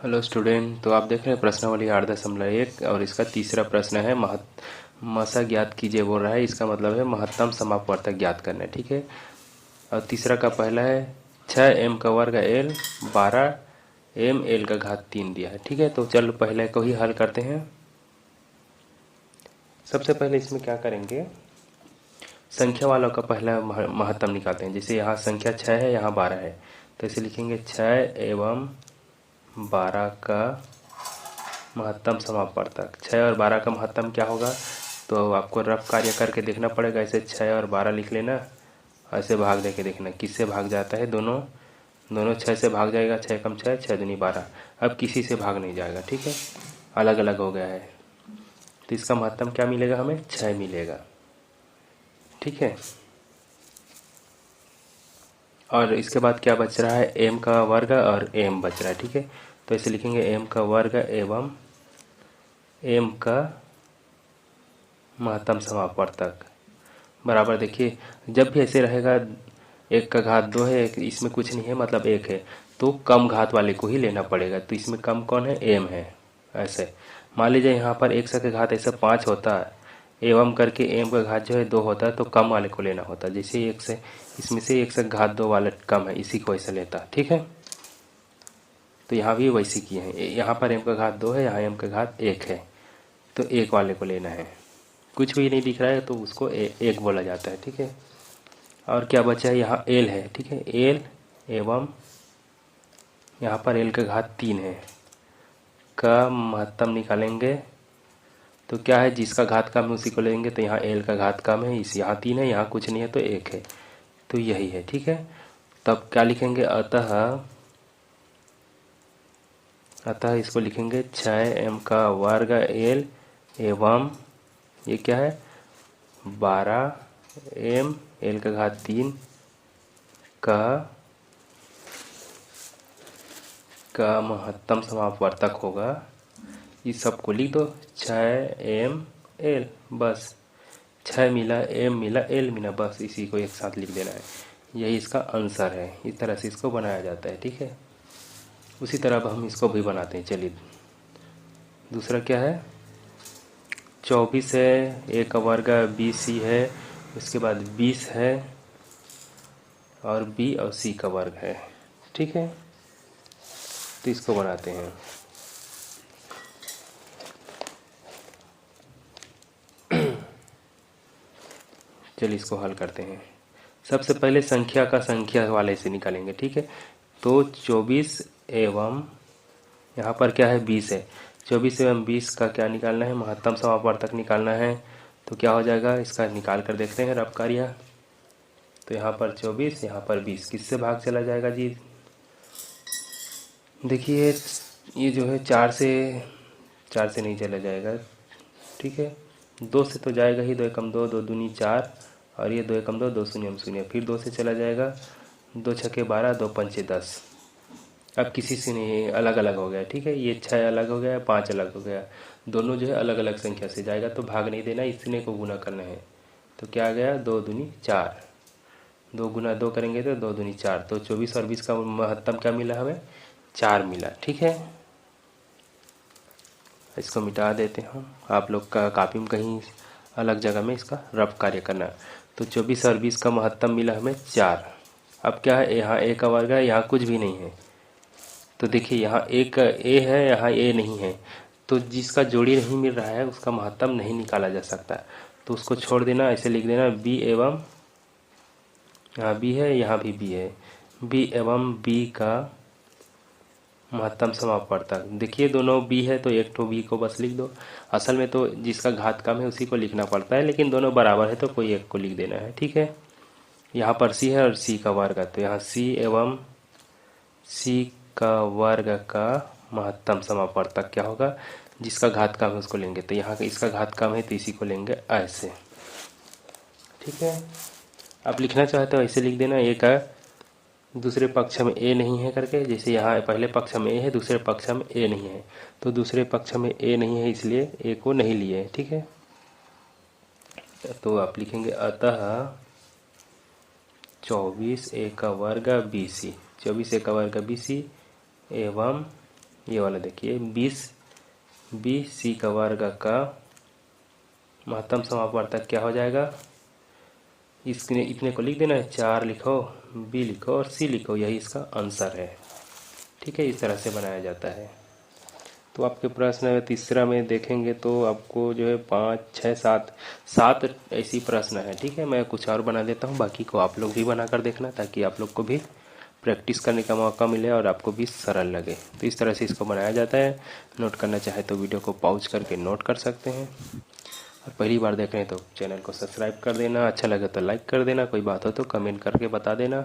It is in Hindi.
Hello student. तो आप देख रहे हैं प्रश्नावली 8.1 और इसका तीसरा प्रश्न है मसा ज्ञात कीजिए बोल रहा है। इसका मतलब है महत्तम समापवर्तक ज्ञात करना है। ठीक है। और तीसरा का पहला है 6m का वर्ग एल 12m एल का घात 3 दिया है। ठीक है। तो चलो पहले को ही हल करते हैं। सबसे पहले इसमें क्या करेंगे, संख्या वालों का पहला महत्तम निकालते हैं। जैसे यहाँ संख्या 6 है, यहाँ 12 है, तो इसे लिखेंगे 6 एवं 12 का महत्तम समापवर्तक। 6 और 12 का महत्तम क्या होगा, तो आपको रफ कार्य करके देखना पड़ेगा। ऐसे 6 और 12 लिख लेना, ऐसे भाग दे के देखना किससे भाग जाता है। दोनों दोनों 6 से भाग जाएगा। 6 कम 6, 6 दूनी 12। अब किसी से भाग नहीं जाएगा। ठीक है, अलग अलग हो गया है। तो इसका महत्तम क्या मिलेगा, हमें 6 मिलेगा। ठीक है। और इसके बाद क्या बच रहा है, m का वर्ग और m बच रहा है। ठीक है। तो इसे लिखेंगे m का वर्ग एवं m का महत्तम समापवर्तक बराबर। देखिए जब भी ऐसे रहेगा, 1 का घात 2 है, इसमें कुछ नहीं है मतलब 1 है, तो कम घात वाले को ही लेना पड़ेगा। तो इसमें कम कौन है, m है। ऐसे मान लीजिए यहाँ पर 1 का घात ऐसा 5 होता है, एवं करके m का घात जो है 2 होता है, तो कम वाले को लेना होता है। जैसे 1 से, इसमें से 1 से घात 2 वाला कम है, इसी को ऐसे लेता। ठीक है। तो यहाँ भी वैसे किए हैं। यहाँ पर m का घात 2 है, यहाँ m का घात 1 है, तो 1 वाले को लेना है। कुछ भी नहीं दिख रहा है तो उसको एक बोला जाता है। ठीक है। और क्या बचा है, यहाँ एल है। ठीक है, एल एवं यहाँ पर एल का घात 3 है का महत्तम निकालेंगे। तो क्या है, जिसका घात कम है उसी को लेंगे। तो यहाँ एल का घात कम है, इस यहाँ 3 है, यहाँ कुछ नहीं है तो 1 है, तो यही है। ठीक है। तब क्या लिखेंगे, अतः इसको लिखेंगे 6m का वर्ग एल एवं ये क्या है 12m एल का घात 3 का महत्तम समापवर्तक होगा। इस सबको लिख दो, 6m एल, बस 6 मिला, m मिला, l मिला, बस इसी को एक साथ लिख देना है। यही इसका आंसर है। इस तरह से इसको बनाया जाता है। ठीक है। उसी तरह अब हम इसको भी बनाते हैं। चलिए दूसरा क्या है, 24 है, a का वर्ग 20c है, उसके बाद 20 है और b और c का वर्ग है। ठीक है। तो इसको बनाते हैं। चलिए इसको हल करते हैं। सबसे पहले संख्या का संख्या वाले से निकालेंगे। ठीक है। तो 24 एवं यहाँ पर क्या है 20 है, 24 एवं 20 का क्या निकालना है, महत्तम समापवर्तक निकालना है। तो क्या हो जाएगा, इसका निकाल कर देखते हैं रफ कार्य। तो यहाँ पर 24, यहाँ पर 20, किससे भाग चला जाएगा जी, देखिए ये जो है 4 से नहीं चला जाएगा। ठीक है। 2 से तो जाएगा ही, 2 एकम 2, 2 दूनी 4, और ये 2 एकम 2, 2 शून्य शून्य, फिर 2 से चला जाएगा, 2 छक्के 12, 2 पंचे 10। अब किसी से नहीं, अलग अलग हो गया। ठीक है। ये 6 अलग हो गया, 5 अलग हो गया, दोनों जो है अलग अलग संख्या से जाएगा, तो भाग नहीं देना, इतने को गुना करना है। तो क्या आ गया, 2 दूनी 4, 2 गुना 2 करेंगे तो 2 दूनी 4। तो 24 और 20 का महत्तम क्या मिला, हमें 4 मिला। ठीक है। इसको मिटा देते हैं हम, आप लोग का कापी में कहीं अलग जगह में इसका रफ कार्य करना। तो 24 और 20 का महत्तम मिला हमें 4। अब क्या है, यहाँ a का वर्ग है, यहाँ कुछ भी नहीं है। तो देखिए यहाँ एक a है, यहाँ a नहीं है, तो जिसका जोड़ी नहीं मिल रहा है उसका महत्तम नहीं निकाला जा सकता। तो उसको छोड़ देना, ऐसे लिख देना b एवं, यहाँ b है, यहाँ भी b है, b एवं b का महत्तम समापवर्तक। देखिए दोनों b है तो एक ठो b को बस लिख दो। असल में तो जिसका घात कम है उसी को लिखना पड़ता है, लेकिन दोनों बराबर है तो कोई एक को लिख देना है। ठीक है। यहाँ पर c है और c का वर्ग है, तो यहाँ c एवं c का वर्ग का महत्तम समापवर्तक क्या होगा, जिसका घात कम है उसको लेंगे। तो यहाँ इसका घात कम है तो इसी को लेंगे ऐसे। ठीक है। आप लिखना चाहते हो ऐसे लिख देना, a का दूसरे पक्ष में a नहीं है करके। जैसे यहाँ पहले पक्ष में a है, दूसरे पक्ष में a नहीं है, तो दूसरे पक्ष में a नहीं है इसलिए a को नहीं लिए। ठीक है। तो आप लिखेंगे अतः 24 a का वर्ग BC, 24 a का वर्ग BC एवं ये वाला देखिए 20 का वर्ग का महत्तम समापवर्तक क्या हो जाएगा, इसने इतने को लिख देना है, 4 लिखो, बी लिखो और सी लिखो, यही इसका आंसर है। ठीक है, इस तरह से बनाया जाता है। तो आपके प्रश्न तीसरा में देखेंगे तो आपको जो है 5, 6, 7 ऐसी प्रश्न है। ठीक है, मैं कुछ और बना देता हूँ, बाकी को आप लोग भी बना कर देखना ताकि आप लोग को भी प्रैक्टिस करने का मौका मिले और आपको भी सरल लगे। तो इस तरह से इसको बनाया जाता है। नोट करना चाहे तो वीडियो को पॉज करके नोट कर सकते हैं, और पहली बार देख रहे हैं तो चैनल को सब्सक्राइब कर देना, अच्छा लगे तो लाइक कर देना, कोई बात हो तो कमेंट करके बता देना।